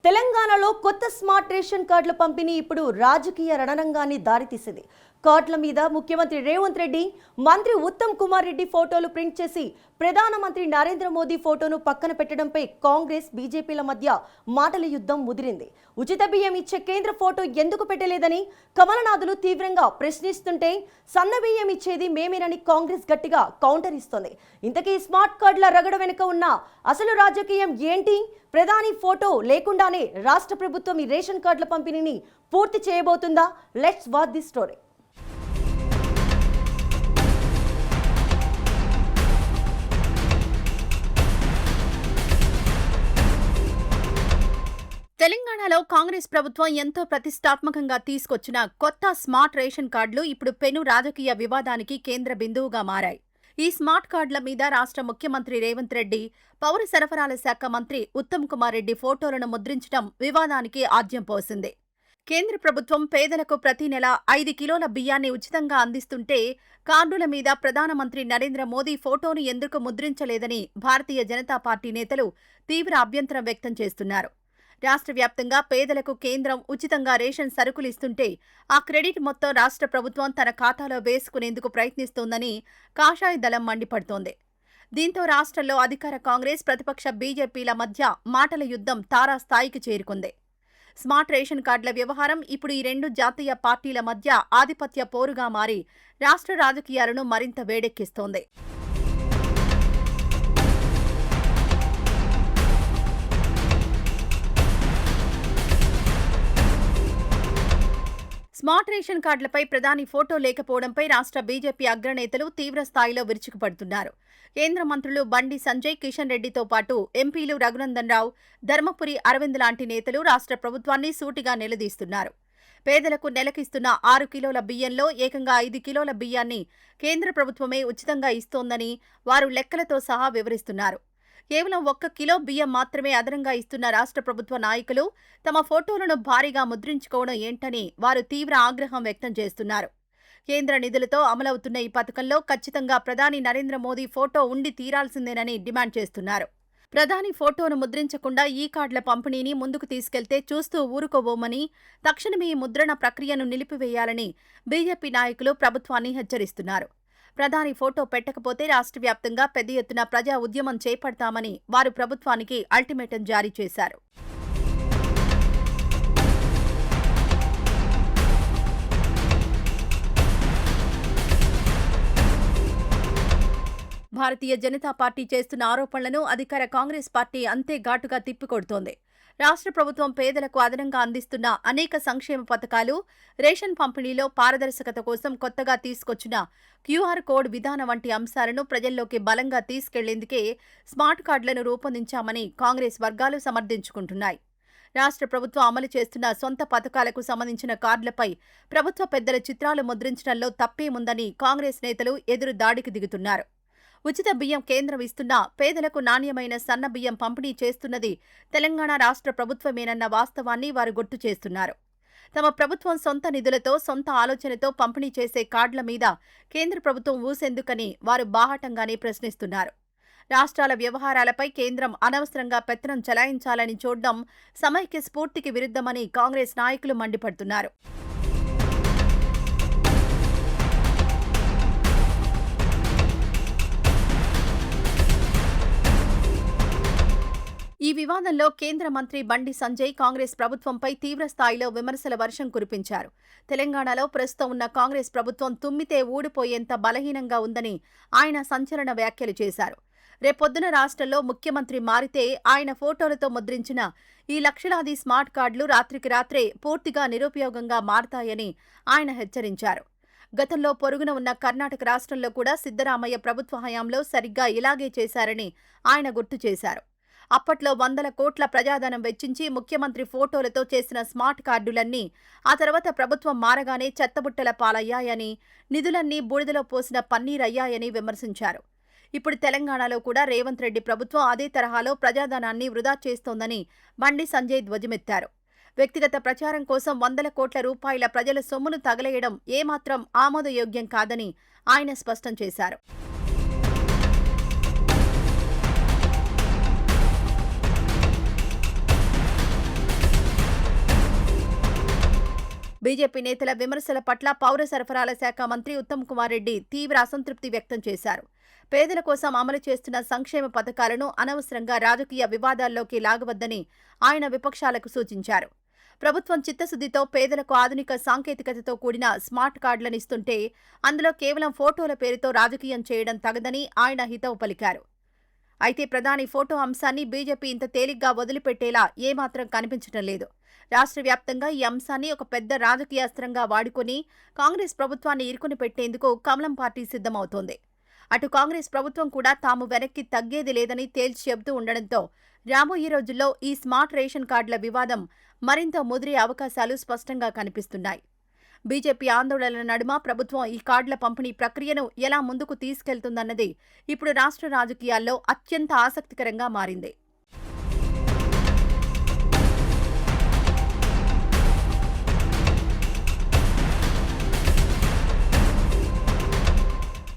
తెలంగాణలో కొత్త smart ration కార్డుల పంపిణీ ఇప్పుడు రాజకీయ రణరంగాన్ని దారితీసింది. కార్డుల మీద ముఖ్యమంత్రి రేవంత్ రెడ్డి, మంత్రి ఉత్తమ్ కుమార్ రెడ్డి ఫోటోలు ప్రింట్ చేసి ప్రధానమంత్రి నరేంద్ర మోదీ ఫోటోను పక్కన పెట్టడంపై కాంగ్రెస్, బీజేపీల మధ్య మాటల యుద్ధం ముదిరింది. ఉచిత బియ్యం ఇచ్చే కేంద్ర ఫోటో ఎందుకు పెట్టలేదని కమలనాథులు తీవ్రంగా ప్రశ్నిస్తుంటే, సన్న బియ్యం ఇచ్చేది మేమేనని కాంగ్రెస్ గట్టిగా కౌంటర్ ఇస్తోంది. ఇంతకీ స్మార్ట్ కార్డుల రగడ వెనుక ఉన్న అసలు రాజకీయం ఏంటి? ప్రధాని ఫోటో లేకుండానే రాష్ట్ర ప్రభుత్వం ఈ రేషన్ కార్డుల పంపిణీని పూర్తి చేయబోతుందా? Let's watch the story. తెలంగాణలో కాంగ్రెస్ ప్రభుత్వం ఎంతో ప్రతిష్టాత్మకంగా తీసుకొచ్చిన కొత్త స్మార్ట్ రేషన్ కార్డులు ఇప్పుడు పెను రాజకీయ వివాదానికి కేంద్ర బిందువుగా మారాయి. ఈ స్మార్ట్ కార్డుల మీద రాష్ట్ర ముఖ్యమంత్రి రేవంత్ రెడ్డి, పౌర సరఫరాల శాఖ మంత్రి ఉత్తమ్ కుమార్ రెడ్డి ఫోటోలను ముద్రించడం వివాదానికి ఆజ్యం పోసింది. కేంద్ర ప్రభుత్వం పేదలకు ప్రతి నెల 5 కిలోల బియ్యాన్ని ఉచితంగా అందిస్తుంటే, కార్డుల మీద ప్రధానమంత్రి నరేంద్ర మోదీ ఫోటోను ఎందుకు ముద్రించలేదని భారతీయ జనతా పార్టీ నేతలు తీవ్ర అభ్యంతరం వ్యక్తం చేస్తున్నారు. రాష్ట్ర వ్యాప్తంగా పేదలకు కేంద్రం ఉచితంగా రేషన్ సరుకులు ఇస్తుంటే, ఆ క్రెడిట్ మొత్తం రాష్ట్ర ప్రభుత్వం తన ఖాతాలో వేసుకునేందుకు ప్రయత్నిస్తోందని కాషాయ దళం మండిపడుతోంది. దీంతో రాష్ట్రంలో అధికార కాంగ్రెస్, ప్రతిపక్ష బీజేపీల మధ్య మాటల యుద్ధం తారాస్థాయికి చేరుకుంది. స్మార్ట్ రేషన్ కార్డుల వ్యవహారం ఇప్పుడు ఈ రెండు జాతీయ పార్టీల మధ్య ఆధిపత్య పోరుగా మారి రాష్ట్ర రాజకీయాలను మరింత వేడెక్కిస్తోంది. స్మార్ట్ రేషన్ కార్డులపై ప్రధాని ఫోటో లేకపోవడంపై రాష్ట్ర బీజేపీ అగ్రనేతలు తీవ్ర స్థాయిలో విరుచుకుపడుతున్నారు. కేంద్ర మంత్రులు బండి సంజయ్, కిషన్ రెడ్డితో పాటు ఎంపీలు రఘునందన్ రావు, ధర్మపురి అరవింద్ లాంటి నేతలు రాష్ట్ర ప్రభుత్వాన్ని సూటిగా నిలదీస్తున్నారు. పేదలకు నెలకిస్తున్న 6 కిలోల బియ్యంలో ఏకంగా 5 కిలోల బియ్యాన్ని కేంద్ర ప్రభుత్వమే ఉచితంగా ఇస్తోందని వారు లెక్కలతో సహా వివరిస్తున్నారు. కేవలం 1 కిలో బియ్యం మాత్రమే అదనంగా ఇస్తున్న రాష్ట్ర ప్రభుత్వ నాయకులు తమ ఫోటోలను భారీగా ముద్రించుకోవడం ఏంటని వారు తీవ్ర ఆగ్రహం వ్యక్తం చేస్తున్నారు. కేంద్ర నిధులతో అమలవుతున్న ఈ పథకంలో ఖచ్చితంగా ప్రధాని నరేంద్ర మోదీ ఫోటో ఉండి తీరాల్సిందేనని డిమాండ్ చేస్తున్నారు. ప్రధాని ఫోటోను ముద్రించకుండా ఈ కార్డుల పంపిణీని ముందుకు తీసుకెళ్తే చూస్తూ ఊరుకోబోమని, తక్షణమే ఈ ముద్రణ ప్రక్రియను నిలిపివేయాలని బీజేపీ నాయకులు ప్రభుత్వాన్ని హెచ్చరిస్తున్నారు. ప్రధాని ఫోటో పెట్టకపోతే రాష్ట్ర వ్యాప్తంగా పెద్ద ఎత్తున ప్రజా ఉద్యమం చేపడతామని వారు ప్రభుత్వానికి అల్టిమేటం జారీ చేశారు. భారతీయ జనతా పార్టీ చేస్తున్న ఆరోపణలను అధికార కాంగ్రెస్ పార్టీ అంతే ఘాటుగా తిప్పికొడుతోంది. రాష్ట్ర ప్రభుత్వం పేదలకు అదనంగా అందిస్తున్న అనేక సంక్షేమ పథకాలు, రేషన్ పంపిణీలో పారదర్శకత కోసం కొత్తగా తీసుకొచ్చిన క్యూఆర్ కోడ్ విధానం వంటి అంశాలను ప్రజల్లోకి బలంగా తీసుకెళ్లేందుకే స్మార్ట్ కార్డులను రూపొందించామని కాంగ్రెస్ వర్గాలు సమర్థించుకుంటున్నాయి. రాష్ట్ర ప్రభుత్వం అమలు చేస్తున్న సొంత పథకాలకు సంబంధించిన కార్డులపై ప్రభుత్వ పెద్దల చిత్రాలు ముద్రించడంలో తప్పేముందని కాంగ్రెస్ నేతలు ఎదురు దాడికి దిగుతున్నారు. ఉచిత బియ్యం కేంద్రం ఇస్తున్నా పేదలకు నాణ్యమైన సన్న బియ్యం పంపిణీ చేస్తున్నది తెలంగాణ రాష్ట్ర ప్రభుత్వమేనన్న వాస్తవాన్ని వారు గుర్తు చేస్తున్నారు. తమ ప్రభుత్వం సొంత నిధులతో, సొంత ఆలోచనతో పంపిణీ చేసే కార్డుల మీద కేంద్ర ప్రభుత్వం ఊసెందుకని వారు బాహాటంగానే ప్రశ్నిస్తున్నారు. రాష్ట్రాల వ్యవహారాలపై కేంద్రం అనవసరంగా పెత్తనం చెలాయించాలని చూడడం సమైక్య స్ఫూర్తికి విరుద్ధమని కాంగ్రెస్ నాయకులు మండిపడుతున్నారు. ఈ వివాదంలో కేంద్ర మంత్రి బండి సంజయ్ కాంగ్రెస్ ప్రభుత్వంపై తీవ్ర స్థాయిలో విమర్శల వర్షం కురిపించారు. తెలంగాణలో ప్రస్తుతం ఉన్న కాంగ్రెస్ ప్రభుత్వం తుమ్మితే ఊడిపోయేంత బలహీనంగా ఉందని ఆయన సంచలన వ్యాఖ్యలు చేశారు. రేపొద్దున రాష్ట్రంలో ముఖ్యమంత్రి మారితే ఆయన ఫోటోలతో ముద్రించిన ఈ లక్షలాది స్మార్ట్ కార్డులు రాత్రికి రాత్రే పూర్తిగా నిరుపయోగంగా మారతాయని ఆయన హెచ్చరించారు. గతంలో పొరుగున ఉన్న కర్ణాటక రాష్ట్రంలో కూడా సిద్ధరామయ్య ప్రభుత్వ హయాంలో సరిగ్గా ఇలాగే చేశారని ఆయన గుర్తు చేశారు. అప్పట్లో 100 కోట్ల ప్రజాధనం వెచ్చించి ముఖ్యమంత్రి ఫోటోలతో చేసిన స్మార్ట్ కార్డులన్నీ ఆ తర్వాత ప్రభుత్వం మారగానే చెత్తబుట్టల పాలయ్యాయని, నిధులన్నీ బూడిదలో పోసిన పన్నీరయ్యాయని విమర్శించారు. ఇప్పుడు తెలంగాణలో కూడా రేవంత్ రెడ్డి ప్రభుత్వం అదే తరహాలో ప్రజాధనాన్ని వృధా చేస్తోందని బండి సంజయ్ ధ్వజమెత్తారు. వ్యక్తిగత ప్రచారం కోసం 100 కోట్ల రూపాయల ప్రజల సొమ్మును తగలేయడం ఏమాత్రం ఆమోదయోగ్యం కాదని ఆయన స్పష్టం చేశారు. బీజేపీ నేతల విమర్శల పట్ల పౌర సరఫరాల శాఖ మంత్రి ఉత్తమ్ కుమార్ రెడ్డి తీవ్ర అసంతృప్తి వ్యక్తం చేశారు. పేదల కోసం అమలు చేస్తున్న సంక్షేమ పథకాలను అనవసరంగా రాజకీయ వివాదాల్లోకి లాగవద్దని ఆయన విపక్షాలకు సూచించారు. ప్రభుత్వం చిత్తశుద్ధితో పేదలకు ఆధునిక సాంకేతికతతో కూడిన స్మార్ట్ కార్డులను ఇస్తుంటే అందులో కేవలం ఫోటోల పేరుతో రాజకీయం చేయడం తగదని ఆయన హితవు పలికారు. అయితే ప్రధాని ఫోటో అంశాన్ని బీజేపీ ఇంత తేలిగ్గా వదిలిపెట్టేలా ఏమాత్రం కనిపించడం లేదు. రాష్ట్ర వ్యాప్తంగా ఈ అంశాన్ని ఒక పెద్ద రాజకీయ అస్త్రంగా వాడుకొని కాంగ్రెస్ ప్రభుత్వాన్ని ఇరుకుని పెట్టేందుకు కమలం పార్టీ సిద్ధమవుతోంది. అటు కాంగ్రెస్ ప్రభుత్వం కూడా తాము వెనక్కి తగ్గేది లేదని తేల్చి చెబుతూ ఉండడంతో రాబోయే రోజుల్లో ఈ స్మార్ట్ రేషన్ కార్డుల వివాదం మరింత ముదిరే అవకాశాలు స్పష్టంగా కనిపిస్తున్నాయి. బీజేపీ ఆందోళనల నడుమ ప్రభుత్వం ఈ కార్డుల పంపిణీ ప్రక్రియను ఎలా ముందుకు తీసుకెళ్తుందన్నది ఇప్పుడు రాష్ట్ర రాజకీయాల్లో అత్యంత ఆసక్తికరంగా మారింది.